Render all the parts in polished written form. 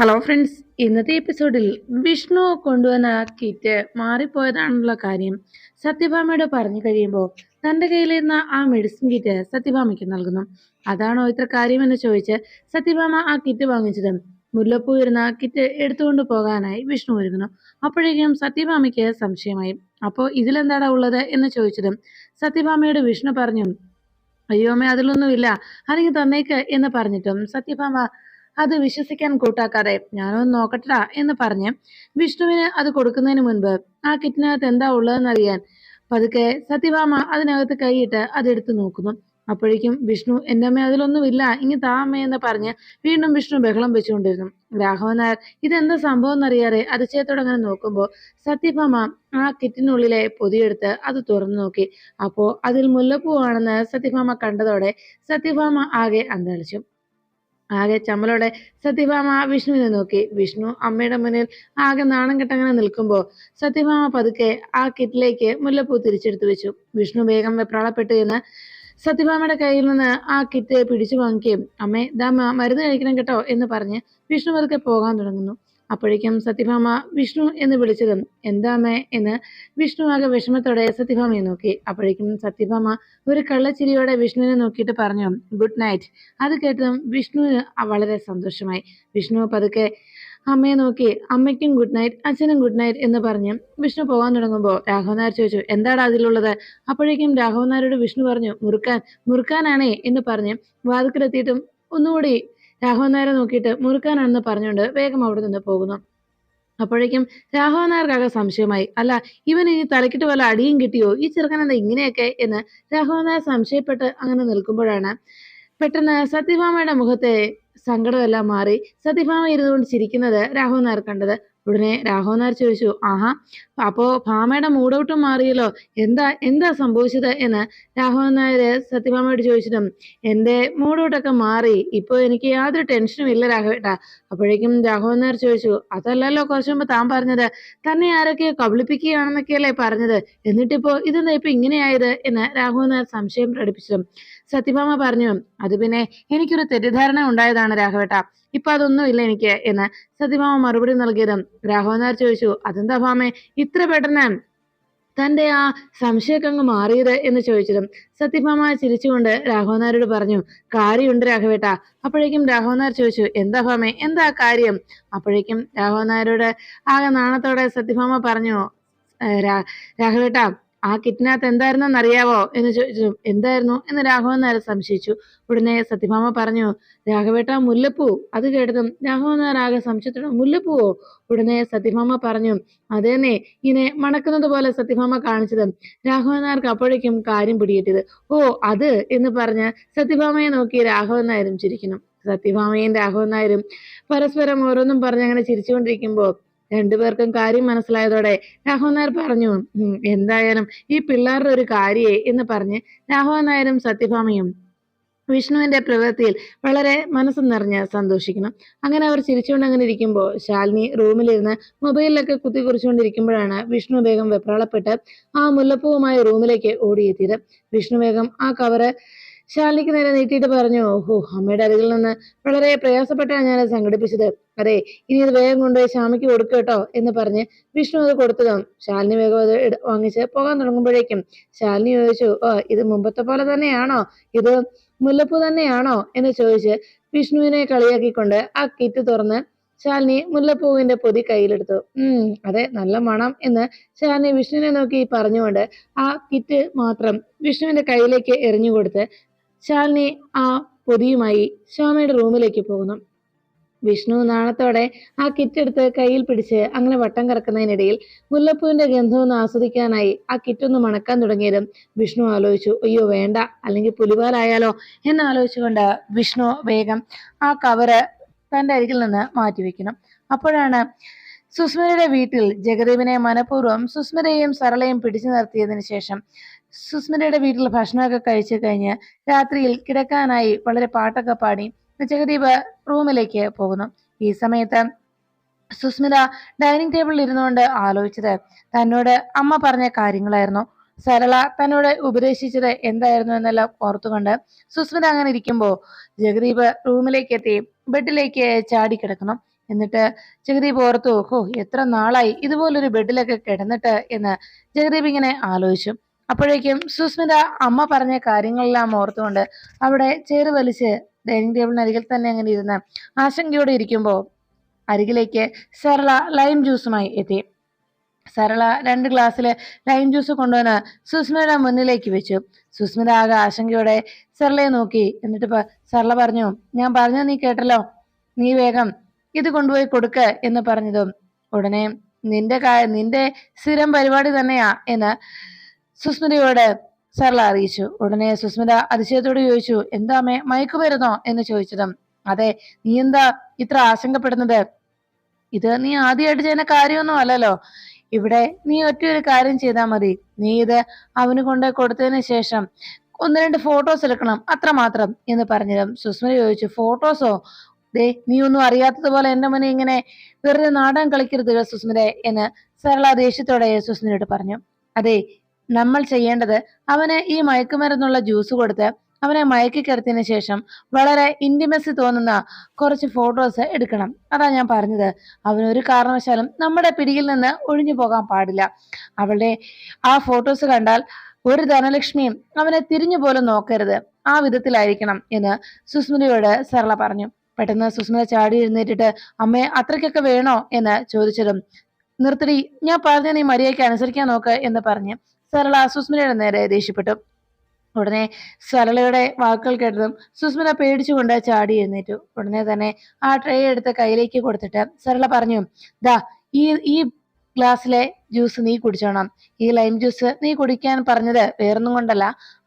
Hello friends, ഇന്നത്തെ എപ്പിസോഡിൽ വിഷ്ണു കൊണ്ടുവന്ന കിറ്റ് മാറിപ്പോയതാണുള്ള കാര്യം സത്യഭാമയോട് പറഞ്ഞു കഴിയുമ്പോൾ തൻ്റെ കയ്യിലിരുന്ന ആ മെഡിസിൻ കിറ്റ് സത്യഭാമയ്ക്ക് നൽകുന്നു. അതാണോ ഇത്ര കാര്യമെന്ന് ചോദിച്ച് സത്യഭാമ ആ കിറ്റ് വാങ്ങിച്ചത് മുല്ലപ്പൂ ഇരുന്ന കിറ്റ് എടുത്തുകൊണ്ട് പോകാനായി വിഷ്ണു ഒരുങ്ങുന്നു. അപ്പോഴേക്കും സത്യഭാമയ്ക്ക് സംശയമായി. അപ്പോൾ ഇതിലെന്താടാ ഉള്ളത് എന്ന് ചോദിച്ചതും സത്യഭാമയോട് വിഷ്ണു പറഞ്ഞു, അയ്യോ അമ്മേ, അതിലൊന്നുമില്ല, അല്ലെങ്കിൽ തന്നേക്ക് എന്ന് പറഞ്ഞിട്ടും സത്യഭാമ അത് വിശ്വസിക്കാൻ കൂട്ടാക്കാതെ ഞാനൊന്ന് നോക്കട്ടാ എന്ന് പറഞ്ഞ് വിഷ്ണുവിന് അത് കൊടുക്കുന്നതിന് മുൻപ് ആ കിറ്റിനകത്ത് എന്താ ഉള്ളതെന്നറിയാൻ പതുക്കെ സത്യഭാമ അതിനകത്ത് കൈയിട്ട് അതെടുത്ത് നോക്കുന്നു. അപ്പോഴേക്കും വിഷ്ണു, എൻ്റെ അമ്മ അതിലൊന്നുമില്ല, ഇങ്ങ് താ അമ്മ എന്ന് പറഞ്ഞ് വീണ്ടും വിഷ്ണു ബഹളം വെച്ചുകൊണ്ടിരുന്നു. രാഘവൻ നായർ ഇതെന്താ സംഭവം എന്നറിയാതെ അതിശയത്തോടെ അങ്ങനെ നോക്കുമ്പോൾ സത്യഭാമ ആ കിറ്റിനുള്ളിലെ പൊതിയെടുത്ത് അത് തുറന്നു നോക്കി. അപ്പോൾ അതിൽ മുല്ലപ്പൂവാണെന്ന് സത്യഭാമ കണ്ടതോടെ സത്യഭാമ ആകെ അന്തളിച്ചു. ആകെ ചമ്മലോടെ സത്യഭാമ വിഷ്ണുവിനെ നോക്കി. വിഷ്ണു അമ്മയുടെ മുന്നിൽ ആകെ നാണം കെട്ടങ്ങനെ നിൽക്കുമ്പോൾ സത്യഭാമ പതുക്കെ ആ കിറ്റിലേക്ക് മുല്ലപ്പൂ തിരിച്ചെടുത്തു വെച്ചു. വിഷ്ണു വേഗം വെപ്രാളപ്പെട്ടു എന്ന് സത്യഭാമയുടെ കയ്യിൽ നിന്ന് ആ കിറ്റ് പിടിച്ചു വാങ്ങിക്കുകയും അമ്മേ ദാ മരുന്ന് കഴിക്കണം കേട്ടോ എന്ന് പറഞ്ഞ് വിഷ്ണു പതുക്കെ പോകാൻ തുടങ്ങുന്നു. അപ്പോഴേക്കും സത്യഭാമ വിഷ്ണു എന്ന് വിളിച്ചതും എന്താ അമ്മേ എന്ന് വിഷ്ണു ആകെ വിഷമത്തോടെ സത്യഭാമയെ നോക്കി. അപ്പോഴേക്കും സത്യഭാമ ഒരു കള്ളച്ചിരിയോടെ വിഷ്ണുവിനെ നോക്കിയിട്ട് പറഞ്ഞു, ഗുഡ് നൈറ്റ്. അത് കേട്ടതും വിഷ്ണുവിന് വളരെ സന്തോഷമായി. വിഷ്ണു പതുക്കെ അമ്മയെ നോക്കി അമ്മയ്ക്കും ഗുഡ് നൈറ്റ്, അച്ഛനും ഗുഡ് നൈറ്റ് എന്ന് പറഞ്ഞ് വിഷ്ണു പോകാൻ തുടങ്ങുമ്പോൾ രാഘവൻ നായർ ചോദിച്ചു, എന്താണ് അതിലുള്ളത്? അപ്പോഴേക്കും രാഘവൻ നായരോട് വിഷ്ണു പറഞ്ഞു, മുറുക്കാനാണേ എന്ന് പറഞ്ഞ് വാതിക്കലെത്തിയിട്ടും ഒന്നുകൂടി രാഘവൻ നായരെ നോക്കിയിട്ട് മുറുക്കാനാണെന്ന് പറഞ്ഞുകൊണ്ട് വേഗം അവിടെ നിന്ന് പോകുന്നു. അപ്പോഴേക്കും രാഘവൻ നായർക്കാകെ സംശയമായി. അല്ല, ഇവൻ ഇനി തലക്കിട്ട് വല്ല അടിയും കിട്ടിയോ? ഈ ചെറുക്കൻ എന്താ ഇങ്ങനെയൊക്കെ എന്ന് രാഘവൻ നായർ സംശയപ്പെട്ട് അങ്ങനെ നിൽക്കുമ്പോഴാണ് പെട്ടെന്ന് സത്യഭാമയുടെ മുഖത്തെ സങ്കടമെല്ലാം മാറി സത്യഭാമ ഇരുന്നുകൊണ്ട് ചിരിക്കുന്നത് രാഘവൻ നായർ കണ്ടത്. ഉടനെ രാഘവൻ നായർ ചോദിച്ചു, ആഹാ, അപ്പോ ഭാമയുടെ മൂഡൌട്ടും മാറിയല്ലോ, എന്താ സംഭവിച്ചത് എന്ന് രാഘവൻ നായർ സത്യഭാമയോട് ചോദിച്ചിട്ടും എന്റെ മൂഡൌട്ടൊക്കെ മാറി, ഇപ്പൊ എനിക്ക് യാതൊരു ടെൻഷനും ഇല്ല രാഘവേട്ടാ. അപ്പോഴേക്കും രാഘവൻ നായർ ചോദിച്ചു, അതല്ലല്ലോ കുറച്ചു മുമ്പ് താൻ പറഞ്ഞത്, തന്നെ ആരൊക്കെയോ കബളിപ്പിക്കുകയാണെന്നൊക്കെയല്ലേ പറഞ്ഞത്, എന്നിട്ടിപ്പോ ഇതെന്താ ഇപ്പൊ ഇങ്ങനെയായത് എന്ന് രാഘവൻ നായർ സംശയം പ്രകടിപ്പിച്ചതും സത്യഭാമ പറഞ്ഞു, അത് പിന്നെ എനിക്കൊരു തെറ്റിദ്ധാരണ ഉണ്ടായതാണ് രാഘവേട്ട, ഇപ്പൊ അതൊന്നും ഇല്ല എനിക്ക് എന്ന് സത്യഭാമ മറുപടി നൽകിയതും രാഘവൻ നായർ ചോദിച്ചു, അതെന്താ ഭാമേ ഇത്ര പെട്ടെന്ന് തന്റെ ആ സംശയമൊക്കെ അങ്ങ് മാറിയത് എന്ന് ചോദിച്ചതും സത്യഭാമ ചിരിച്ചുകൊണ്ട് രാഘവൻ നായരോട് പറഞ്ഞു, കാര്യമുണ്ട് രാഘവേട്ട. അപ്പോഴേക്കും രാഘവൻ നായർ ചോദിച്ചു, എന്താ ഭാമേ, എന്താ കാര്യം? അപ്പോഴേക്കും രാഘവൻ നായരോട് ആകെ നാണത്തോടെ സത്യഭാമ പറഞ്ഞു, രാഘവേട്ട, ആ കിറ്റിനകത്ത് എന്തായിരുന്നെന്ന് അറിയാവോ എന്ന് ചോദിച്ചു. എന്തായിരുന്നു എന്ന് രാഘവൻ നായർ സംശയിച്ചു. ഉടനെ സത്യഭാമ പറഞ്ഞു, രാഘവേട്ട, മുല്ലപ്പൂ. അത് കേട്ടതും രാഘവൻ നായർ ആകെ സംശയത്തോടെ, മുല്ലപ്പൂവോ? ഉടനെ സത്യഭാമ പറഞ്ഞു, അതേന്നെ. ഇങ്ങനെ മണക്കുന്നത് പോലെ സത്യഭാമ കാണിച്ചതും രാഘവൻ നായർക്ക് അപ്പോഴേക്കും കാര്യം പിടികിട്ടിയത്. ഓ അത് എന്ന് പറഞ്ഞ് സത്യഭാമയെ നോക്കി രാഘവൻ നായരും ചിരിക്കുന്നു. സത്യഭാമയും രാഘവൻ നായരും പരസ്പരം ഓരോന്നും പറഞ്ഞ് അങ്ങനെ ചിരിച്ചുകൊണ്ടിരിക്കുമ്പോൾ രണ്ടുപേർക്കും കാര്യം മനസ്സിലായതോടെ രാഘവൻ നായർ പറഞ്ഞു, എന്തായാലും ഈ പിള്ളേരുടെ ഒരു കാര്യേ എന്ന് പറഞ്ഞ് രാഘവൻ നായരും സത്യഭാമയും വിഷ്ണുവിന്റെ പ്രവൃത്തിയിൽ വളരെ മനസ്സ് നിറഞ്ഞ് സന്തോഷിക്കണം. അങ്ങനെ അവർ ചിരിച്ചുകൊണ്ട് അങ്ങനെ ഇരിക്കുമ്പോൾ ശാലിനി റൂമിലിരുന്ന് മൊബൈലിലൊക്കെ കുത്തി കുറിച്ചുകൊണ്ടിരിക്കുമ്പോഴാണ് വിഷ്ണു വേഗം വെപ്രാളപ്പെട്ട് ആ മുല്ലപ്പൂവുമായി റൂമിലേക്ക് ഓടിയെത്തിയത്. വിഷ്ണു വേഗം ആ കവറ് ശാലിനിക്ക് നേരെ നീട്ടിയിട്ട് പറഞ്ഞു, ഓഹോ, അമ്മയുടെ അരികിൽ നിന്ന് വളരെ പ്രയാസപ്പെട്ടാണ് ഞാൻ സംഘടിപ്പിച്ചത്. അതെ, ഇനി ഇത് വേഗം കൊണ്ടുപോയി ശ്യാമയ്ക്ക് കൊടുക്കുക കേട്ടോ എന്ന് പറഞ്ഞ് വിഷ്ണു അത് കൊടുത്തതും ശാലിനി വേഗം അത് വാങ്ങിച്ച് പോകാൻ തുടങ്ങുമ്പോഴേക്കും ശാലിനി ചോദിച്ചു, ഇത് മുമ്പത്തെ പോലെ തന്നെയാണോ? ഇത് മുല്ലപ്പൂ തന്നെയാണോ എന്ന് ചോദിച്ച് വിഷ്ണുവിനെ കളിയാക്കിക്കൊണ്ട് ആ കിറ്റ് തുറന്ന് ശാലിനി മുല്ലപ്പൂവിന്റെ പൊതി കയ്യിലെടുത്തു. അതെ, നല്ല മണം എന്ന് ശാലിനി വിഷ്ണുവിനെ നോക്കി പറഞ്ഞുകൊണ്ട് ആ കിറ്റ് മാത്രം വിഷ്ണുവിന്റെ കയ്യിലേക്ക് എറിഞ്ഞു കൊടുത്ത് ശാലിനി ആ പൊതിയുമായി ശ്യാമയുടെ റൂമിലേക്ക് പോകുന്നു. വിഷ്ണു നാണത്തോടെ ആ കിറ്റ് എടുത്ത് കയ്യിൽ പിടിച്ച് അങ്ങനെ വട്ടം കറക്കുന്നതിനിടയിൽ മുല്ലപ്പൂവിന്റെ ഗന്ധമൊന്ന് ആസ്വദിക്കാനായി ആ കിറ്റൊന്ന് മണക്കാൻ തുടങ്ങിയതും വിഷ്ണു ആലോചിച്ചു, അയ്യോ വേണ്ട, അല്ലെങ്കിൽ പുലിവാലായാലോ എന്ന് ആലോചിച്ചുകൊണ്ട് വിഷ്ണു വേഗം ആ കവറ് തന്റെ അരികിൽ നിന്ന് മാറ്റിവെക്കണം. അപ്പോഴാണ് സുസ്മിതയുടെ വീട്ടിൽ ജഗദീപിനെ മനഃപൂർവ്വം സുസ്മിതയെയും സരളയും പിടിച്ചു നിർത്തിയതിനു ശേഷം സുസ്മിതയുടെ വീട്ടിൽ ഭക്ഷണമൊക്കെ കഴിച്ചു കഴിഞ്ഞ് രാത്രിയിൽ കിടക്കാനായി വളരെ പാട്ടൊക്കെ പാടി ജഗദീപ് റൂമിലേക്ക് പോകുന്നു. ഈ സമയത്ത് സുസ്മിത ഡൈനിങ് ടേബിളിൽ ഇരുന്നുകൊണ്ട് ആലോചിച്ചത് തന്നോട് അമ്മ പറഞ്ഞ കാര്യങ്ങളായിരുന്നു. സരള തന്നോട് ഉപദേശിച്ചത് എന്തായിരുന്നു എന്നെല്ലാം ഓർത്തുകൊണ്ട് സുസ്മിത അങ്ങനെ ഇരിക്കുമ്പോൾ ജഗദീപ് റൂമിലേക്ക് എത്തി ബെഡിലേക്ക് ചാടിക്കിടക്കുന്നു. എന്നിട്ട് ജഗദീപ് ഓർത്തു, ഹോ എത്ര നാളായി ഇതുപോലൊരു ബെഡിലൊക്കെ കിടന്നിട്ട് എന്ന് ജഗദീപ് ഇങ്ങനെ ആലോചിച്ചു. അപ്പോഴേക്കും സുസ്മിത അമ്മ പറഞ്ഞ കാര്യങ്ങളെല്ലാം ഓർത്തുകൊണ്ട് അവിടെ ചേറ് വലിച്ച് ഡൈനിങ് ടേബിളിനരികിൽ തന്നെ അങ്ങനെ ഇരുന്ന് ആശങ്കയോടെ ഇരിക്കുമ്പോൾ അരികിലേക്ക് സരള ലൈം ജ്യൂസുമായി എത്തി. സരള 2 ഗ്ലാസ്സില് ലൈം ജ്യൂസ് കൊണ്ടുവന്ന് സുസ്മിതയുടെ മുന്നിലേക്ക് വെച്ചു. സുസ്മിത ആകെ ആശങ്കയോടെ സരളയെ നോക്കി. എന്നിട്ട് സരള പറഞ്ഞു, ഞാൻ പറഞ്ഞത് നീ കേട്ടല്ലോ, നീ വേഗം ഇത് കൊണ്ടുപോയി കൊടുക്ക് എന്ന് പറഞ്ഞതും ഉടനെ നിന്റെ സ്ഥിരം പരിപാടി തന്നെയാ എന്ന് സുസ്മിതയോട് സരള അറിയിച്ചു. ഉടനെ സുസ്മിത അതിശയത്തോട് ചോദിച്ചു, എന്താ അമ്മേ, മയക്കുമരുന്നോ എന്ന് ചോദിച്ചതും, അതെ, നീ എന്താ ഇത്ര ആശങ്കപ്പെടുന്നത്? ഇത് നീ ആദ്യമായിട്ട് ചെയ്യുന്ന കാര്യമൊന്നും അല്ലല്ലോ. ഇവിടെ നീ ഒറ്റയൊരു കാര്യം ചെയ്താൽ മതി. നീ ഇത് അവന് കൊണ്ട് കൊടുത്തതിന് ശേഷം 1-2 ഫോട്ടോസ് എടുക്കണം, അത്രമാത്രം എന്ന് പറഞ്ഞതും സുസ്മിത ചോദിച്ചു, ഫോട്ടോസോ? ദേ, നീ ഒന്നും അറിയാത്തതുപോലെ എന്റെ മുന്നിൽ ഇങ്ങനെ വെറുതെ നാടകം കളിക്കരുത് സുസ്മിത എന്ന് സരള ദേഷ്യത്തോടെ സുസ്മിതയോട് പറഞ്ഞു. അതെ, നമ്മൾ ചെയ്യേണ്ടത് അവന് ഈ മയക്കുമരുന്നുള്ള ജ്യൂസ് കൊടുത്ത് അവനെ മയക്കി കിടത്തിയതിനു ശേഷം വളരെ ഇന്റിമസി തോന്നുന്ന കുറച്ച് ഫോട്ടോസ് എടുക്കണം. അതാ ഞാൻ പറഞ്ഞത്. അവനൊരു കാരണവശാലും നമ്മുടെ പിടിയിൽ നിന്ന് ഒഴിഞ്ഞു പോകാൻ പാടില്ല. അവളുടെ ആ ഫോട്ടോസ് കണ്ടാൽ ഒരു ധനലക്ഷ്മിയും അവനെ തിരിഞ്ഞു പോലും നോക്കരുത്. ആ വിധത്തിലായിരിക്കണം എന്ന് സുസ്മിതയോട് സരള പറഞ്ഞു. പെട്ടെന്ന് സുസ്മിത ചാടി എഴുന്നേറ്റിട്ട്, അമ്മേ, അത്രയ്ക്കൊക്കെ വേണോ എന്ന് ചോദിച്ചതും, നിർത്തടി, ഞാൻ പറഞ്ഞ നീ മര്യാദയ്ക്ക് അനുസരിക്കാൻ നോക്ക് എന്ന് പറഞ്ഞ് സരള സുസ്മിതയുടെ നേരെ ദേഷ്യപ്പെട്ടു. ഉടനെ സരളയുടെ വാക്കുകൾ കേട്ടതും സുസ്മിത പേടിച്ചുകൊണ്ട് ചാടി എഴുന്നേറ്റു. ഉടനെ തന്നെ ആ ട്രേ എടുത്ത് കയ്യിലേക്ക് കൊടുത്തിട്ട് സരള പറഞ്ഞു, ദാ ഈ ഗ്ലാസ്സിലെ ജ്യൂസ് നീ കുടിച്ചോണം. ഈ ലൈം ജ്യൂസ് നീ കുടിക്കാൻ പറഞ്ഞത് വേറൊന്നും കൊണ്ടല്ല,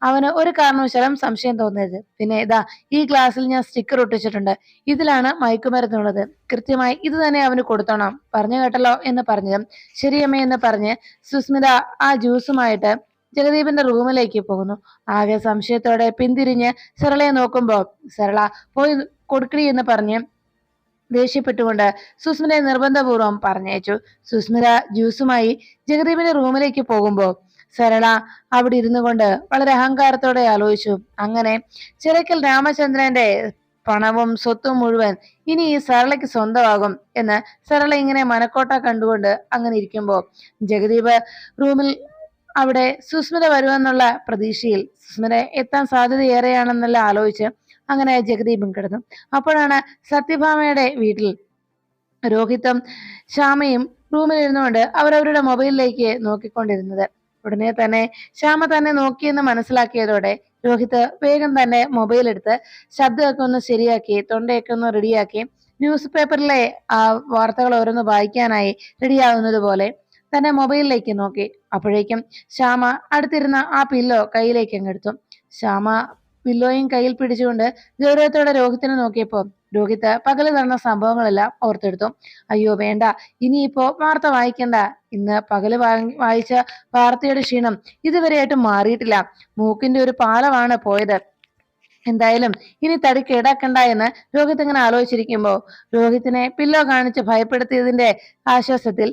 അവന് ഒരു കാരണവശാലും സംശയം തോന്നരുത്. പിന്നെ ഇതാ ഈ ഗ്ലാസ്സിൽ ഞാൻ സ്റ്റിക്കർ ഒട്ടിച്ചിട്ടുണ്ട്, ഇതിലാണ് മയക്കുമരുന്നുള്ളത്, കൃത്യമായി ഇത് തന്നെ അവന് കൊടുത്തോണം, പറഞ്ഞു കേട്ടല്ലോ എന്ന് പറഞ്ഞതും ശരിയമ്മേ എന്ന് പറഞ്ഞ് സുസ്മിത ആ ജ്യൂസുമായിട്ട് ജഗദീപിന്റെ റൂമിലേക്ക് പോകുന്നു. ആകെ സംശയത്തോടെ പിന്തിരിഞ്ഞ് സരളയെ നോക്കുമ്പോ സരള പോയി കൊടുക്കടി എന്ന് പറഞ്ഞ് ദേഷ്യപ്പെട്ടുകൊണ്ട് സുസ്മിതയെ നിർബന്ധപൂർവ്വം പറഞ്ഞയച്ചു. സുസ്മിത ജ്യൂസുമായി ജഗദീപിന്റെ റൂമിലേക്ക് പോകുമ്പോ സരള അവിടെ ഇരുന്നു കൊണ്ട് വളരെ അഹങ്കാരത്തോടെ ആലോചിച്ചു, അങ്ങനെ ചിറക്കൽ രാമചന്ദ്രന്റെ പണവും സ്വത്തും മുഴുവൻ ഇനി ഈ സരളയ്ക്ക് സ്വന്തമാകും എന്ന് സരള ഇങ്ങനെ മനക്കോട്ട കണ്ടുകൊണ്ട് അങ്ങനെ ഇരിക്കുമ്പോ ജഗദീപ് റൂമിൽ അവിടെ സുസ്മിത വരുമെന്നുള്ള പ്രതീക്ഷയിൽ സുസ്മിത എത്താൻ സാധ്യത ഏറെയാണെന്നുള്ള ആലോചിച്ച് അങ്ങനെ ജഗദീപും കിടന്നു. അപ്പോഴാണ് സത്യഭാമയുടെ വീട്ടിൽ രോഹിത്തും ശ്യാമയും റൂമിൽ ഇരുന്നുകൊണ്ട് അവരവരുടെ മൊബൈലിലേക്ക് നോക്കിക്കൊണ്ടിരുന്നത്. ഉടനെ തന്നെ ശ്യാമ തന്നെ നോക്കിയെന്ന് മനസ്സിലാക്കിയതോടെ രോഹിത്ത് വേഗം തന്നെ മൊബൈൽ എടുത്ത് ശബ്ദമൊക്കെ ഒന്ന് ശരിയാക്കി തൊണ്ടയൊക്കെ ഒന്ന് റെഡിയാക്കി ന്യൂസ് പേപ്പറിലെ ആ വാർത്തകൾ ഓരോന്ന് വായിക്കാനായി റെഡിയാവുന്നത് പോലെ തന്നെ മൊബൈലിലേക്ക് നോക്കി. അപ്പോഴേക്കും ശ്യാമ അടുത്തിരുന്ന ആ പില്ലോ കയ്യിലേക്ക് അങ്ങെടുത്തു. ശ്യാമ പില്ലോയും കയ്യിൽ പിടിച്ചുകൊണ്ട് ഗൗരവത്തോടെ രോഹിത്തിനെ നോക്കിയപ്പോ രോഹിത്ത് പകല് നടന്ന സംഭവങ്ങളെല്ലാം ഓർത്തെടുത്തു. അയ്യോ വേണ്ട, ഇനിയിപ്പോ വാർത്ത വായിക്കണ്ട. ഇന്ന് പകല് വായിച്ച വാർത്തയുടെ ക്ഷീണം ഇതുവരെയായിട്ട് മാറിയിട്ടില്ല. മൂക്കിന്റെ ഒരു പാലമാണ് പോയത്. എന്തായാലും ഇനി തടി കേടാക്കണ്ട എന്ന് രോഹിത് ഇങ്ങനെ ആലോചിച്ചിരിക്കുമ്പോ രോഹിത്തിനെ പില്ലോ കാണിച്ച് ഭയപ്പെടുത്തിയതിന്റെ ആശ്വാസത്തിൽ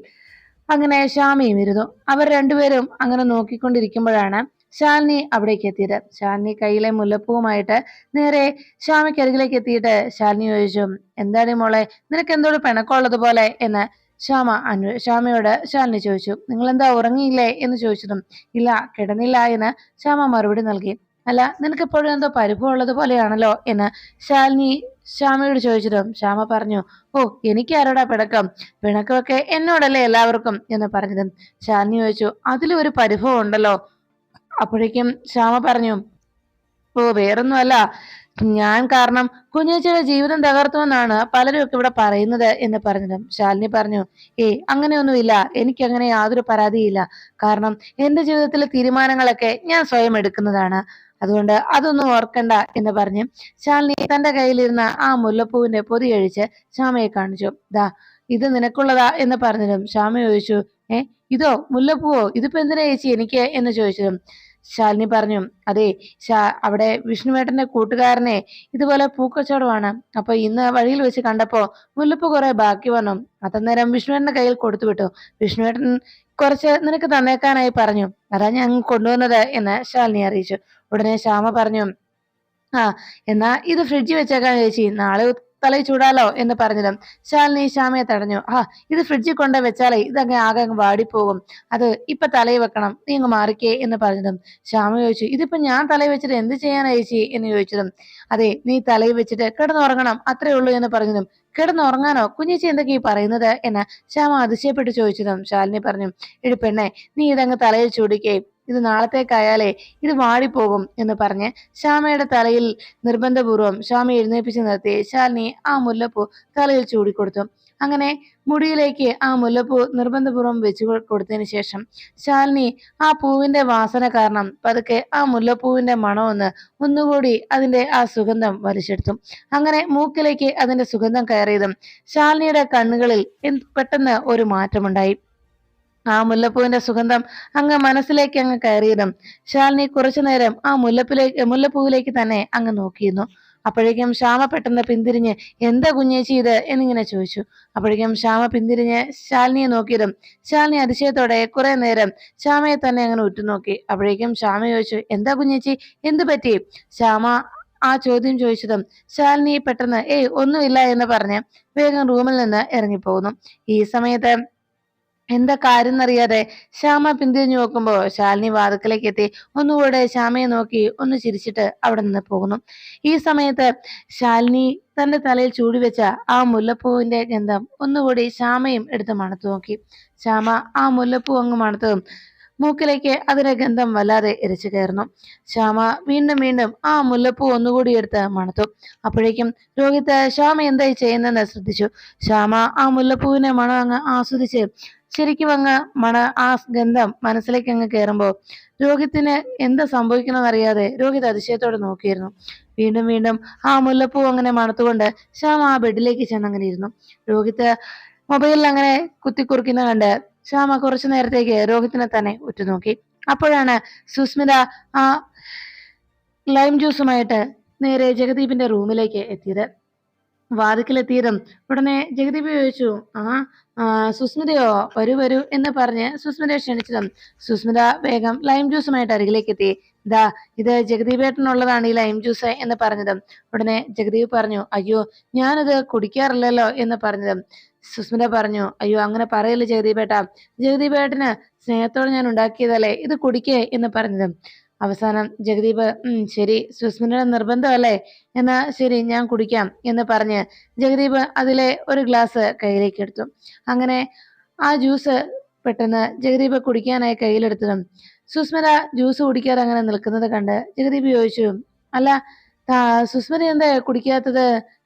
അങ്ങനെ ശ്യാമയും ഇരുന്നു. അവർ രണ്ടുപേരും അങ്ങനെ നോക്കിക്കൊണ്ടിരിക്കുമ്പോഴാണ് ശാലിനി അവിടേക്ക് എത്തിയത്. ശാലിനി കയ്യിലെ മുല്ലപ്പൂവുമായിട്ട് നേരെ ശ്യാമയ്ക്കരികിലേക്ക് എത്തിയിട്ട് ശാലിനി ചോദിച്ചു, എന്താടി മോളെ, നിനക്ക് എന്തോട് പിണക്കമുള്ളതുപോലെ എന്ന് ശ്യാമയോട് ശാലിനി ചോദിച്ചു. നിങ്ങൾ എന്താ ഉറങ്ങിയില്ലേ എന്ന് ചോദിച്ചതും ഇല്ല, കിടന്നില്ല എന്ന് ശ്യാമ മറുപടി നൽകി. അല്ല, നിനക്ക് എപ്പോഴും എന്തോ പരിഭവമുള്ളത് പോലെയാണല്ലോ എന്ന് ശാലിനി ശ്യാമയോട് ചോദിച്ചതും ശ്യാമ പറഞ്ഞു, ഓ എനിക്ക് ആരോടാ പിണക്കം, പിണക്കമൊക്കെ എന്നോടല്ലേ എല്ലാവർക്കും എന്ന് പറഞ്ഞതും ശാലിനി ചോദിച്ചു, അതിലൊരു പരിഭവം ഉണ്ടല്ലോ. അപ്പോഴേക്കും ശ്യാമ പറഞ്ഞു, ഓ വേറൊന്നുമല്ല, ഞാൻ കാരണം കുഞ്ഞേച്ചിയുടെ ജീവിതം തകർത്തുവെന്നാണ് പലരും ഒക്കെ ഇവിടെ പറയുന്നത് എന്ന് പറഞ്ഞതും ശാലിനി പറഞ്ഞു, അങ്ങനെയൊന്നുമില്ല, എനിക്ക് അങ്ങനെ യാതൊരു പരാതിയില്ല. കാരണം എന്റെ ജീവിതത്തിലെ തീരുമാനങ്ങളൊക്കെ ഞാൻ സ്വയം എടുക്കുന്നതാണ്, അതുകൊണ്ട് അതൊന്നും ഓർക്കണ്ട എന്ന് പറഞ്ഞ് ശാലിനി തന്റെ കയ്യിലിരുന്ന ആ മുല്ലപ്പൂവിന്റെ പൊതി കഴിച്ച് ശ്യാമയെ കാണിച്ചു. ദാ ഇത് നിനക്കുള്ളതാ എന്ന് പറഞ്ഞതും ശ്യാമ ചോദിച്ചു, ഇതോ മുല്ലപ്പൂവോ, ഇതിപ്പോ എന്തിനാ ചേച്ചി എനിക്ക് എന്ന് ചോദിച്ചതും ശാലിനി പറഞ്ഞു, അതെ, അവിടെ വിഷ്ണുവേട്ടന്റെ കൂട്ടുകാരനെ ഇതുപോലെ പൂക്കച്ചവടമാണ്. അപ്പൊ ഇന്ന് വഴിയിൽ വെച്ച് കണ്ടപ്പോ മുല്ലപ്പൂ കുറെ ബാക്കി വന്നു. അതന്നേരം വിഷ്ണുവേട്ടന്റെ കയ്യിൽ കൊടുത്തു വിട്ടു. വിഷ്ണുവേട്ടൻ കുറച്ച് നിനക്ക് തന്നേക്കാനായി പറഞ്ഞു, അതാ ഞാൻ കൊണ്ടുവന്നത് എന്ന് ശാലിനി അറിയിച്ചു. ഉടനെ ശ്യാമ പറഞ്ഞു, എന്നാ ഇത് ഫ്രിഡ്ജിൽ വെച്ചേക്കാൻ ചേച്ചി, നാളെ തലയിൽ ചൂടാലോ എന്ന് പറഞ്ഞതും ശാലിനി ശ്യാമയെ തടഞ്ഞു. ഇത് ഫ്രിഡ്ജിൽ കൊണ്ട് വെച്ചാലേ ഇതങ്ങ് ആകെ അങ്ങ് വാടിപ്പോകും, അത് ഇപ്പൊ തലയിൽ വെക്കണം, നീ അങ്ങ് മാറിക്കേ എന്ന് പറഞ്ഞതും ശ്യാമ ചോദിച്ചു, ഇതിപ്പോ ഞാൻ തലയിൽ വെച്ചിട്ട് എന്ത് ചെയ്യാനാ ചേച്ചി എന്ന് ചോദിച്ചതും, അതെ നീ തലയിൽ വെച്ചിട്ട് കിടന്നുറങ്ങണം അത്രേ ഉള്ളൂ എന്ന് പറഞ്ഞതും, കിടന്നുറങ്ങാനോ കുഞ്ഞേച്ചി എന്തൊക്കെ ഈ പറയുന്നത് എന്ന് ശ്യാമ അതിശയപ്പെട്ട് ചോദിച്ചതും ശാലിനി പറഞ്ഞു, എടി പെണ്ണെ നീ ഇതങ്ങ് തലയിൽ ചൂടിക്കേ, ഇത് നാളത്തേക്കായാലേ ഇത് വാടിപ്പോകും എന്ന് പറഞ്ഞ് ശ്യാമയുടെ തലയിൽ നിർബന്ധപൂർവ്വം ശ്യാമ എഴുന്നേൽപ്പിച്ച് നിർത്തി ശാലിനി ആ മുല്ലപ്പൂ തലയിൽ ചൂടിക്കൊടുത്തു. അങ്ങനെ മുടിയിലേക്ക് ആ മുല്ലപ്പൂ നിർബന്ധപൂർവ്വം വെച്ചു കൊടുത്തതിന് ശേഷം ശാലിനി ആ പൂവിന്റെ വാസന കാരണം പതുക്കെ ആ മുല്ലപ്പൂവിന്റെ മണമൊന്ന് ഒന്നുകൂടി അതിന്റെ ആ സുഗന്ധം വലിച്ചെടുത്തു. അങ്ങനെ മൂക്കിലേക്ക് അതിന്റെ സുഗന്ധം കയറിയതും ശാലിനിയുടെ കണ്ണുകളിൽ പെട്ടെന്ന് ഒരു മാറ്റമുണ്ടായി. ആ മുല്ലപ്പൂവിന്റെ സുഗന്ധം അങ്ങ് മനസ്സിലേക്ക് അങ്ങ് കയറിയതും ശാലിനി കുറച്ചു നേരം ആ മുല്ലപ്പൂവിലേക്ക് തന്നെ അങ്ങ് നോക്കിയിരുന്നു. അപ്പോഴേക്കും ശ്യാമ പെട്ടെന്ന് പിന്തിരിഞ്ഞ്, എന്താ കുഞ്ഞേച്ചി ഇത് എന്നിങ്ങനെ ചോദിച്ചു. അപ്പോഴേക്കും ശ്യാമ പിന്തിരിഞ്ഞ് ശാലിനിയെ നോക്കിയതും ശാലിനി അതിശയത്തോടെ കുറെ നേരം ശ്യാമയെ തന്നെ അങ്ങനെ ഉറ്റുനോക്കി. അപ്പോഴേക്കും ശ്യാമ ചോദിച്ചു, എന്താ കുഞ്ഞേച്ചി, എന്തു പറ്റി? ശ്യാമ ആ ചോദ്യം ചോദിച്ചതും ശാലിനി പെട്ടെന്ന് ഒന്നുമില്ല എന്ന് പറഞ്ഞ് വേഗം റൂമിൽ നിന്ന് ഇറങ്ങിപ്പോകുന്നു. ഈ സമയത്ത് എന്താ കാര്യം എന്നറിയാതെ ശ്യാമ പിന്തിരിഞ്ഞു നോക്കുമ്പോ ശാലിനി വാതിക്കലേക്ക് എത്തി ഒന്നുകൂടെ ശ്യാമയെ നോക്കി ഒന്ന് ചിരിച്ചിട്ട് അവിടെ നിന്ന് പോകുന്നു. ഈ സമയത്ത് ശാലിനി തന്റെ തലയിൽ ചൂടിവെച്ച ആ മുല്ലപ്പൂവിന്റെ ഗന്ധം ഒന്നുകൂടി ശ്യാമയും എടുത്ത് മണത്തു നോക്കി. ശ്യാമ ആ മുല്ലപ്പൂ അങ്ങ് മണത്തതും മൂക്കിലേക്ക് അതിന്റെ ഗന്ധം വല്ലാതെ ഇരച്ചു കയറുന്നു. ശ്യാമ വീണ്ടും വീണ്ടും ആ മുല്ലപ്പൂ ഒന്നുകൂടി എടുത്ത് മണത്തു. അപ്പോഴേക്കും രോഹിത് ശ്യാമ എന്തായി ചെയ്യുന്നതെന്ന് ശ്രദ്ധിച്ചു. ശ്യാമ ആ മുല്ലപ്പൂവിന്റെ മണം അങ്ങ് ആസ്വദിച്ച് ശരിക്കും അങ്ങ് ആ ഗന്ധം മനസ്സിലേക്ക് അങ്ങ് കയറുമ്പോ രോഹിത്തിന് എന്താ സംഭവിക്കണമെന്നറിയാതെ രോഹിത് അതിശയത്തോടെ നോക്കിയിരുന്നു. വീണ്ടും വീണ്ടും ആ മുല്ലപ്പൂ അങ്ങനെ മണത്തുകൊണ്ട് ശ്യാമ ആ ബെഡിലേക്ക് ചെന്നങ്ങനെ ഇരുന്നു. രോഹിത് മൊബൈലിൽ അങ്ങനെ കുത്തിക്കുറിക്കുന്ന കണ്ട് ശ്യാമ കുറച്ചു നേരത്തേക്ക് രോഹിത്തിനെ തന്നെ ഉറ്റുനോക്കി. അപ്പോഴാണ് സുസ്മിത ആ ലൈം ജ്യൂസുമായിട്ട് നേരെ ജഗദീപിന്റെ റൂമിലേക്ക് എത്തിയത്. വാതിക്കലെത്തിയതും ഉടനെ ജഗദീപ് ചോദിച്ചു, സുസ്മിതയോ, വരൂ വരൂ എന്ന് പറഞ്ഞ് സുസ്മിതയെ ക്ഷണിച്ചതും സുസ്മിത വേഗം ലൈം ജ്യൂസുമായിട്ട് അരികിലേക്ക് എത്തി. ഇത് ജഗദീപേട്ടനുള്ളതാണ് ഈ ലൈം ജ്യൂസ് എന്ന് പറഞ്ഞതും ഉടനെ ജഗദീപ് പറഞ്ഞു, അയ്യോ ഞാനിത് കുടിക്കാറില്ലല്ലോ എന്ന് പറഞ്ഞതും സുസ്മിത പറഞ്ഞു, അയ്യോ അങ്ങനെ പറയല്ലേ ജഗദീപേട്ട, ജഗദീപേട്ടന് സ്നേഹത്തോടെ ഞാൻ ഉണ്ടാക്കിയതല്ലേ, ഇത് കുടിക്കേ എന്ന് പറഞ്ഞതും അവസാനം ജഗദീപ് ശരി സുസ്മിതയുടെ നിർബന്ധമല്ലേ, എന്നാ ശരി ഞാൻ കുടിക്കാം എന്ന് പറഞ്ഞ് ജഗദീപ് അതിലെ ഒരു ഗ്ലാസ് കയ്യിലേക്ക് എടുത്തു. അങ്ങനെ ആ ജ്യൂസ് പെട്ടെന്ന് ജഗദീപ് കുടിക്കാനായി കയ്യിലെടുത്തതും സുസ്മിത ജ്യൂസ് കുടിക്കാതെ അങ്ങനെ നിൽക്കുന്നത് കണ്ട് ജഗദീപ് ചോദിച്ചു, അല്ല സുസ്മിത എന്താ കുടിക്കാത്തത്,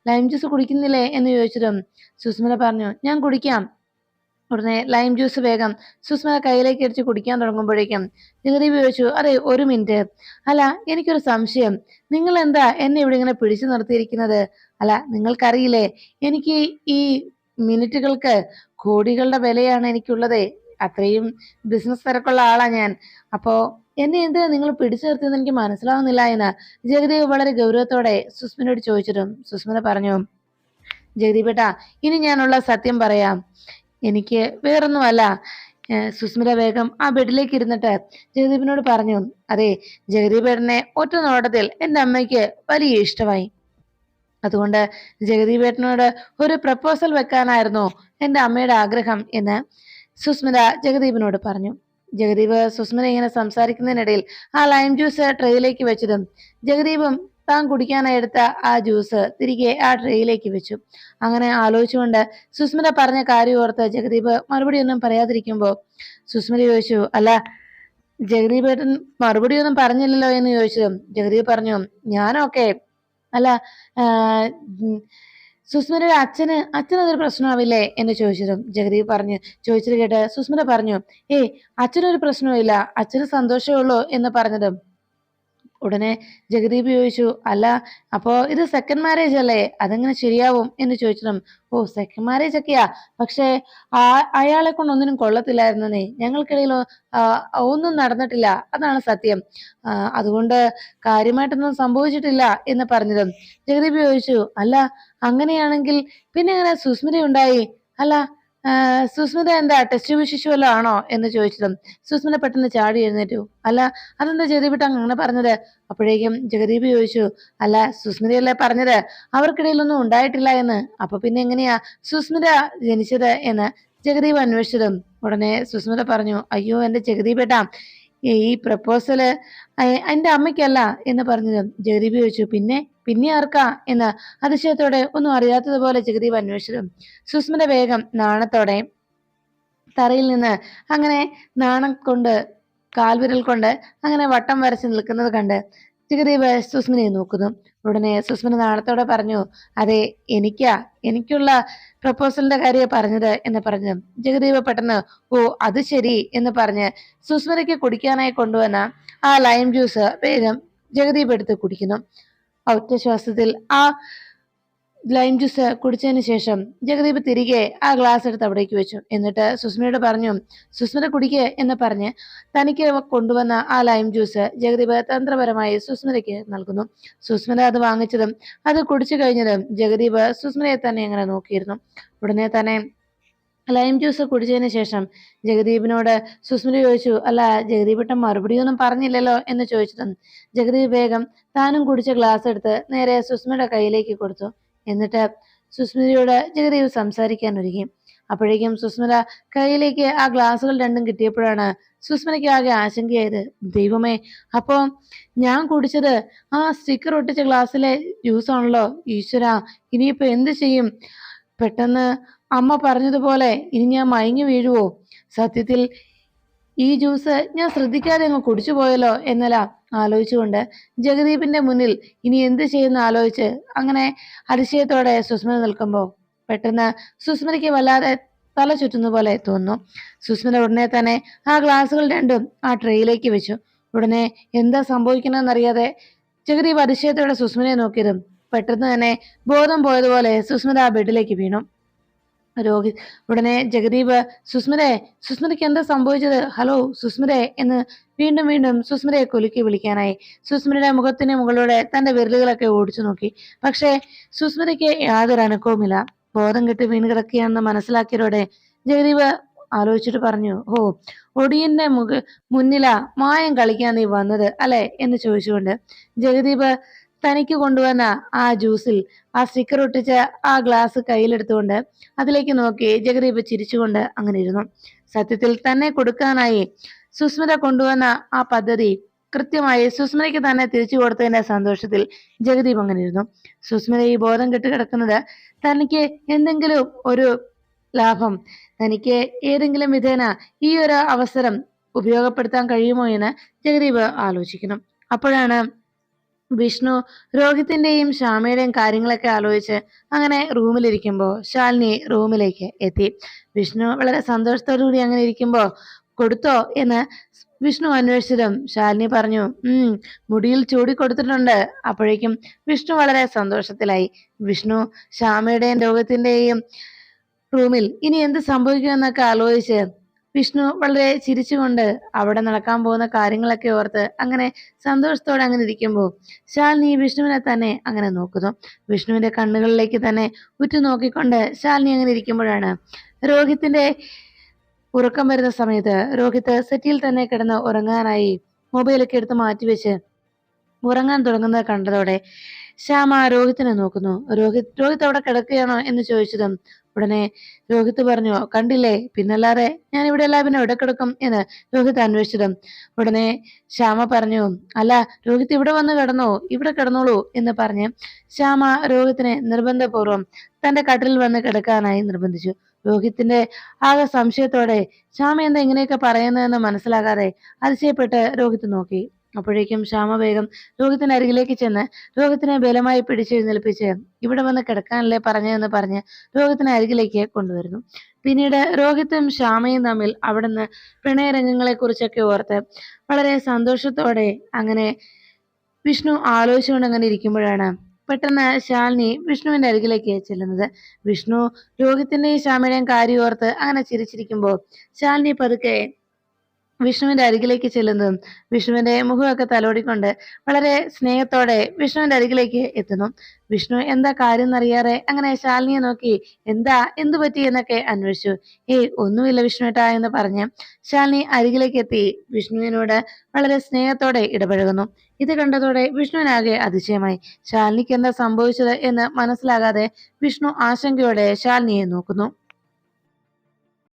ലൈം ജ്യൂസ് കുടിക്കുന്നില്ലേ എന്ന് ചോദിച്ചതും സുസ്മിത പറഞ്ഞു, ഞാൻ കുടിക്കാം. ഉടനെ ലൈം ജ്യൂസ് വേഗം സുസ്മിത കയ്യിലേക്ക് അടിച്ച് കുടിക്കാൻ തുടങ്ങുമ്പോഴേക്കും ജഗദീപ് ചോദിച്ചു, അതെ ഒരു മിനിറ്റ്, അല്ല എനിക്കൊരു സംശയം, നിങ്ങൾ എന്താ എന്നെ ഇവിടെ ഇങ്ങനെ പിടിച്ചു നിർത്തിയിരിക്കുന്നത്? അല്ല നിങ്ങൾക്കറിയില്ലേ എനിക്ക് ഈ മിനിറ്റുകൾക്ക് കോടികളുടെ വിലയാണ് എനിക്കുള്ളത്, അത്രയും ബിസിനസ് തിരക്കുള്ള ആളാ ഞാൻ, അപ്പോ എന്നെ എന്തിനാ നിങ്ങൾ പിടിച്ചു നിർത്തിയെന്ന് എനിക്ക് മനസ്സിലാവുന്നില്ല എന്ന് ജഗദീപ് വളരെ ഗൗരവത്തോടെ സുസ്മിതയോട് ചോദിച്ചിട്ടും സുസ്മിത പറഞ്ഞു, ജഗദീപേട്ടാ ഇനി ഞാനുള്ള സത്യം പറയാം, എനിക്ക് വേറൊന്നുമല്ല. സുസ്മിത വേഗം ആ ബെഡിലേക്ക് ഇരുന്നിട്ട് ജഗദീപിനോട് പറഞ്ഞു, അതെ ജഗദീപേട്ടനെ ഒറ്റ നോട്ടത്തിൽ എൻ്റെ അമ്മയ്ക്ക് വലിയ ഇഷ്ടമായി, അതുകൊണ്ട് ജഗദീപേട്ടനോട് ഒരു പ്രപ്പോസൽ വെക്കാനായിരുന്നു എൻ്റെ അമ്മയുടെ ആഗ്രഹം എന്ന് സുസ്മിത ജഗദീപിനോട് പറഞ്ഞു. ജഗദീപ് സുസ്മിത ഇങ്ങനെ സംസാരിക്കുന്നതിനിടയിൽ ആ ലൈം ജ്യൂസ് ട്രേയിലേക്ക് വെച്ചതും ജഗദീപും താൻ കുടിക്കാനായി എടുത്ത ആ ജ്യൂസ് തിരികെ ആ ട്രേയിലേക്ക് വെച്ചു. അങ്ങനെ ആലോചിച്ചുകൊണ്ട് സുസ്മിത പറഞ്ഞ കാര്യം ഓർത്ത് ജഗദീപ് മറുപടി ഒന്നും പറയാതിരിക്കുമ്പോ സുസ്മിത ചോദിച്ചു, അല്ല ജഗദീപേട്ടൻ മറുപടി ഒന്നും പറഞ്ഞില്ലല്ലോ എന്ന് ചോദിച്ചതും ജഗദീപ് പറഞ്ഞു, ഞാനൊക്കെ അല്ല സുസ്മിതയുടെ അച്ഛനതൊരു പ്രശ്നമാവില്ലേ എന്ന് ചോദിച്ചതും ജഗദീപ് പറഞ്ഞു. ചോദിച്ചത് കേട്ട് സുസ്മിത പറഞ്ഞു, അച്ഛനൊരു പ്രശ്നവും ഇല്ല, അച്ഛന് സന്തോഷമേ ഉള്ളൂ എന്ന് പറഞ്ഞതും ഉടനെ ജഗദീപ് ചോദിച്ചു, അല്ല അപ്പോ ഇത് സെക്കൻഡ് മാരേജ് അല്ലേ, അതെങ്ങനെ ശരിയാവും എന്ന് ചോദിച്ചതും സെക്കൻഡ് മാരേജ് ഒക്കെയാ, പക്ഷെ അയാളെ കൊണ്ട് ഒന്നിനും കൊള്ളത്തില്ലായിരുന്നേ, ഞങ്ങൾക്കിടയിൽ ഒന്നും നടന്നിട്ടില്ല, അതാണ് സത്യം, അതുകൊണ്ട് കാര്യമായിട്ടൊന്നും സംഭവിച്ചിട്ടില്ല എന്ന് പറഞ്ഞതും ജഗദീപ് ചോദിച്ചു, അല്ല അങ്ങനെയാണെങ്കിൽ പിന്നെ എങ്ങനെ സുസ്മിത ഉണ്ടായി, അല്ല സുസ്മിത എന്താ ടെസ്റ്റ് ശിശു വല്ലതും ആണോ എന്ന് ചോദിച്ചതും സുസ്മിത പെട്ടെന്ന് ചാടി എഴുന്നേറ്റു. അല്ല, അതെന്താ ജഗദീപേട്ട അങ്ങനെ പറഞ്ഞത്? അപ്പോഴേക്കും ജഗദീപ് ചോദിച്ചു, അല്ല സുസ്മിതയല്ലേ പറഞ്ഞത് അവർക്കിടയിലൊന്നും ഉണ്ടായിട്ടില്ല എന്ന്. അപ്പൊ പിന്നെ എങ്ങനെയാ സുസ്മിത ജനിച്ചത് എന്ന് ജഗദീപ് അന്വേഷിച്ചതും ഉടനെ സുസ്മിത പറഞ്ഞു, അയ്യോ എന്റെ ജഗദീപേട്ട, ഈ പ്രപ്പോസല് എന്റെ അമ്മയ്ക്കല്ല എന്ന് പറഞ്ഞതും ജഗദീപ് ചോദിച്ചു, പിന്നെ ആർക്കാ എന്ന് അതിശയത്തോടെ ഒന്നും അറിയാത്തതുപോലെ ജഗദീപ് അന്വേഷിച്ചതും സുസ്മിത വേഗം നാണത്തോടെ തറയിൽ നിന്ന് അങ്ങനെ നാണം കൊണ്ട് കാൽവിരൽ കൊണ്ട് അങ്ങനെ വട്ടം വരച്ച് നിൽക്കുന്നത് കണ്ട് ജഗദീപ് സുസ്മിനെ നോക്കുന്നു. ഉടനെ സുസ്മിന നാണത്തോടെ പറഞ്ഞു, അതെ എനിക്കുള്ള പ്രപ്പോസലിന്റെ കാര്യം പറഞ്ഞത് എന്ന് പറഞ്ഞു ജഗദീപ് പെട്ടെന്ന് ഓ അത് ശരി എന്ന് പറഞ്ഞ് സുസ്മിതയ്ക്ക് കുടിക്കാനായി കൊണ്ടുവന്ന ആ ലൈം ജ്യൂസ് വേഗം ജഗദീപ് എടുത്ത് കുടിക്കുന്നു. ഒറ്റ ശ്വാസത്തിൽ ആ ലൈം ജ്യൂസ് കുടിച്ചതിന് ശേഷം ജഗദീപ് തിരികെ ആ ഗ്ലാസ് എടുത്ത് അവിടേക്ക് വെച്ചു. എന്നിട്ട് സുസ്മിതയോട് പറഞ്ഞു, സുസ്മിത കുടിക്ക് എന്ന് പറഞ്ഞ് തനിക്ക് കൊണ്ടുവന്ന ആ ലൈം ജ്യൂസ് ജഗദീപ് തന്ത്രപരമായി സുസ്മിതയ്ക്ക് നൽകുന്നു. സുസ്മിത അത് വാങ്ങിച്ചതും അത് കുടിച്ചു കഴിഞ്ഞതും ജഗദീപ് സുസ്മിതയെ തന്നെ അങ്ങനെ നോക്കിയിരുന്നു. ഉടനെ തന്നെ ലൈം ജ്യൂസ് കുടിച്ചതിന് ശേഷം ജഗദീപിനോട് സുസ്മിത ചോദിച്ചു, അല്ല ജഗദീപേട്ടൻ മറുപടിയൊന്നും പറഞ്ഞില്ലല്ലോ എന്ന് ചോദിച്ചതും ജഗദീപ് വേഗം താനും കുടിച്ച ഗ്ലാസ് എടുത്ത് നേരെ സുസ്മിതയുടെ കയ്യിലേക്ക് കൊടുത്തു. എന്നിട്ട് സുസ്മിതയോട് ജഗദീപ് സംസാരിക്കാൻ ഒരുങ്ങി. അപ്പോഴേക്കും സുസ്മിത കയ്യിലേക്ക് ആ ഗ്ലാസുകൾ രണ്ടും കിട്ടിയപ്പോഴാണ് സുസ്മിതയ്ക്ക് ആകെ ആശങ്കയായത്. ദൈവമേ, അപ്പോ ഞാൻ കുടിച്ചത് ആ സ്റ്റിക്കർ ഒട്ടിച്ച ഗ്ലാസ്സിലെ ജ്യൂസ് ആണല്ലോ. ഈശ്വര, ഇനിയിപ്പോ എന്ത് ചെയ്യും? പെട്ടെന്ന് അമ്മ പറഞ്ഞതുപോലെ ഇനി ഞാൻ മയങ്ങി വീഴുവോ? സത്യത്തിൽ ഈ ജ്യൂസ് ഞാൻ ശ്രദ്ധിക്കാതെ അങ്ങ് കുടിച്ചു പോയല്ലോ എന്നെല്ലാം ആലോചിച്ചുകൊണ്ട് ജഗദീപിന്റെ മുന്നിൽ ഇനി എന്ത് ചെയ്യുന്ന ആലോചിച്ച് അങ്ങനെ അതിശയത്തോടെ സുസ്മിത നിൽക്കുമ്പോൾ പെട്ടെന്ന് സുസ്മിതയ്ക്ക് വല്ലാതെ തല ചുറ്റുന്ന പോലെ തോന്നുന്നു. സുസ്മിത ഉടനെ തന്നെ ആ ഗ്ലാസുകൾ രണ്ടും ആ ട്രേയിലേക്ക് വെച്ചു. ഉടനെ എന്താ സംഭവിക്കണമെന്നറിയാതെ ജഗദീപ് അതിശയത്തോടെ സുസ്മിതയെ നോക്കിയതും പെട്ടെന്ന് തന്നെ ബോധം പോയതുപോലെ സുസ്മിത ആ ബെഡിലേക്ക് വീണു. ഉടനെ ജഗദീപ് സുസ്മിതയ്ക്ക് എന്താ സംഭവിച്ചത്? ഹലോ സുസ്മിതേ എന്ന് വീണ്ടും വീണ്ടും സുസ്മിതയെ കുലുക്കി വിളിക്കാനായി സുസ്മിതയുടെ മുഖത്തിന് മുകളിലൂടെ തന്റെ വിരലുകളൊക്കെ ഓടിച്ചു നോക്കി. പക്ഷേ സുസ്മിതയ്ക്ക് യാതൊരു അനക്കവുമില്ല. ബോധം കെട്ട് വീണ് കിടക്കുകയാണെന്ന് മനസ്സിലാക്കിയതോടെ ജഗദീപ് ആലോചിച്ചിട്ട് പറഞ്ഞു, ഓ ഒടിയന്റെ മുന്നിലാ മായം കളിക്കാൻ നീ വന്നത് അല്ലെ എന്ന് ചോദിച്ചുകൊണ്ട് ജഗദീപ് തനിക്ക് കൊണ്ടുവന്ന ആ ജ്യൂസിൽ ആ സ്റ്റിക്കർ ഒട്ടിച്ച ആ ഗ്ലാസ് കയ്യിലെടുത്തുകൊണ്ട് അതിലേക്ക് നോക്കി ജഗദീപ് ചിരിച്ചുകൊണ്ട് അങ്ങനെ ഇരുന്നു. സത്യത്തിൽ തന്നെ കൊടുക്കാനായി സുസ്മിത കൊണ്ടുവന്ന ആ പദ്ധതി കൃത്യമായി സുസ്മിതയ്ക്ക് തന്നെ തിരിച്ചു കൊടുത്തതിന്റെ സന്തോഷത്തിൽ ജഗദീപ് അങ്ങനെ ഇരുന്നു. സുസ്മിത ഈ ബോധം കെട്ട് കിടക്കുന്നത് തനിക്ക് എന്തെങ്കിലും ഒരു ലാഭം, തനിക്ക് ഏതെങ്കിലും വിധേന ഈ ഒരു അവസരം ഉപയോഗപ്പെടുത്താൻ കഴിയുമോ എന്ന് ജഗദീപ് ആലോചിക്കണം. അപ്പോഴാണ് വിഷ്ണു രോഹിത്തിന്റെയും ശ്യാമയുടെയും കാര്യങ്ങളൊക്കെ ആലോചിച്ച് അങ്ങനെ റൂമിലിരിക്കുമ്പോൾ ശാലിനി റൂമിലേക്ക് എത്തി. വിഷ്ണു വളരെ സന്തോഷത്തോടു കൂടി അങ്ങനെ ഇരിക്കുമ്പോൾ കൊടുത്തോ എന്ന് വിഷ്ണു അന്വേഷിച്ചതും ശാലിനി പറഞ്ഞു, മുടിയിൽ ചൂടി കൊടുത്തിട്ടുണ്ട്. അപ്പോഴേക്കും വിഷ്ണു വളരെ സന്തോഷത്തിലായി. വിഷ്ണു ശ്യാമയുടെയും രോഗത്തിന്റെയും റൂമിൽ ഇനി എന്ത് സംഭവിക്കുമെന്നൊക്കെ ആലോചിച്ച് വിഷ്ണു വളരെ ചിരിച്ചുകൊണ്ട് അവിടെ നടക്കാൻ പോകുന്ന കാര്യങ്ങളൊക്കെ ഓർത്ത് അങ്ങനെ സന്തോഷത്തോടെ അങ്ങനെ ഇരിക്കുമ്പോൾ ശാലിനി വിഷ്ണുവിനെ തന്നെ അങ്ങനെ നോക്കുന്നു. വിഷ്ണുവിന്റെ കണ്ണുകളിലേക്ക് തന്നെ ഉറ്റുനോക്കിക്കൊണ്ട് ശാലിനി അങ്ങനെ ഇരിക്കുമ്പോഴാണ് രോഹിത്തിന്റെ ഉറക്കം വരുന്ന സമയത്ത് രോഹിത്ത് സെറ്റിൽ തന്നെ കിടന്ന് ഉറങ്ങാനായി മൊബൈലൊക്കെ എടുത്ത് മാറ്റിവെച്ച് ഉറങ്ങാൻ തുടങ്ങുന്നത് കണ്ടതോടെ ശ്യാമ രോഹിത്തിനെ നോക്കുന്നു. രോഹിത് അവിടെ കിടക്കുകയാണോ എന്ന് ചോദിച്ചതും ഉടനെ രോഹിത് പറഞ്ഞു, കണ്ടില്ലേ, പിന്നല്ലാതെ ഞാൻ ഇവിടെ അല്ല പിന്നെ എവിടെ കിടക്കും എന്ന് രോഹിത് അന്വേഷിച്ചതും ഉടനെ ശ്യാമ പറഞ്ഞു, അല്ല രോഹിത് ഇവിടെ വന്ന് കിടന്നോ, ഇവിടെ കിടന്നോളൂ എന്ന് പറഞ്ഞ് ശ്യാമ രോഹിത്തിനെ നിർബന്ധപൂർവ്വം തന്റെ കട്ടിലിൽ വന്ന് കിടക്കാനായി നിർബന്ധിച്ചു. രോഹിത്തിന്റെ ആകെ സംശയത്തോടെ ശ്യാമ എന്താ ഇങ്ങനെയൊക്കെ പറയുന്നതെന്ന് മനസ്സിലാകാതെ അതിശയപ്പെട്ട് രോഹിത് നോക്കി. അപ്പോഴേക്കും ശ്യാമ വേഗം രോഹിത്തിന്റെ അരികിലേക്ക് ചെന്ന് രോഹിത്തിനെ ബലമായി പിടിച്ചെഴുന്നേൽപ്പിച്ച് ഇവിടെ വന്ന് കിടക്കാനല്ലേ പറഞ്ഞതെന്ന് പറഞ്ഞ് രോഹിത്തിനെ അരികിലേക്ക് കൊണ്ടുവരുന്നു. പിന്നീട് രോഹിത്തും ശ്യാമയും തമ്മിൽ അവിടുന്ന് പ്രണയരംഗങ്ങളെ കുറിച്ചൊക്കെ ഓർത്ത് വളരെ സന്തോഷത്തോടെ അങ്ങനെ വിഷ്ണു ആലോചിച്ചുകൊണ്ട് അങ്ങനെ ഇരിക്കുമ്പോഴാണ് പെട്ടെന്ന് ശാലിനി വിഷ്ണുവിന്റെ അരികിലേക്ക് ചെല്ലുന്നത്. വിഷ്ണു രോഹിത്തിന്റെയും ശ്യാമയുടെയും കാര്യം ഓർത്ത് അങ്ങനെ ചിരിച്ചിരിക്കുമ്പോൾ ശാലിനി പതുക്കെ വിഷ്ണുവിന്റെ അരികിലേക്ക് ചെല്ലുന്നതും വിഷ്ണുവിന്റെ മുഖമൊക്കെ തലോടിക്കൊണ്ട് വളരെ സ്നേഹത്തോടെ വിഷ്ണുവിന്റെ അരികിലേക്ക് എത്തുന്നു. വിഷ്ണു എന്താ കാര്യം എന്നറിയാതെ അങ്ങനെ ശാലിനിയെ നോക്കി എന്തു പറ്റി എന്നൊക്കെ അന്വേഷിച്ചു. ഏയ് ഒന്നുമില്ല വിഷ്ണുവേട്ടാ എന്ന് പറഞ്ഞ് ശാലിനി അരികിലേക്ക് എത്തി വിഷ്ണുവിനോട് വളരെ സ്നേഹത്തോടെ ഇടപഴകുന്നു. ഇത് കണ്ടതോടെ വിഷ്ണുവിനാകെ അതിശയമായി. ശാലിനിക്ക് എന്താ സംഭവിച്ചത് എന്ന് മനസ്സിലാകാതെ വിഷ്ണു ആശങ്കയോടെ ശാലിനിയെ നോക്കുന്നു.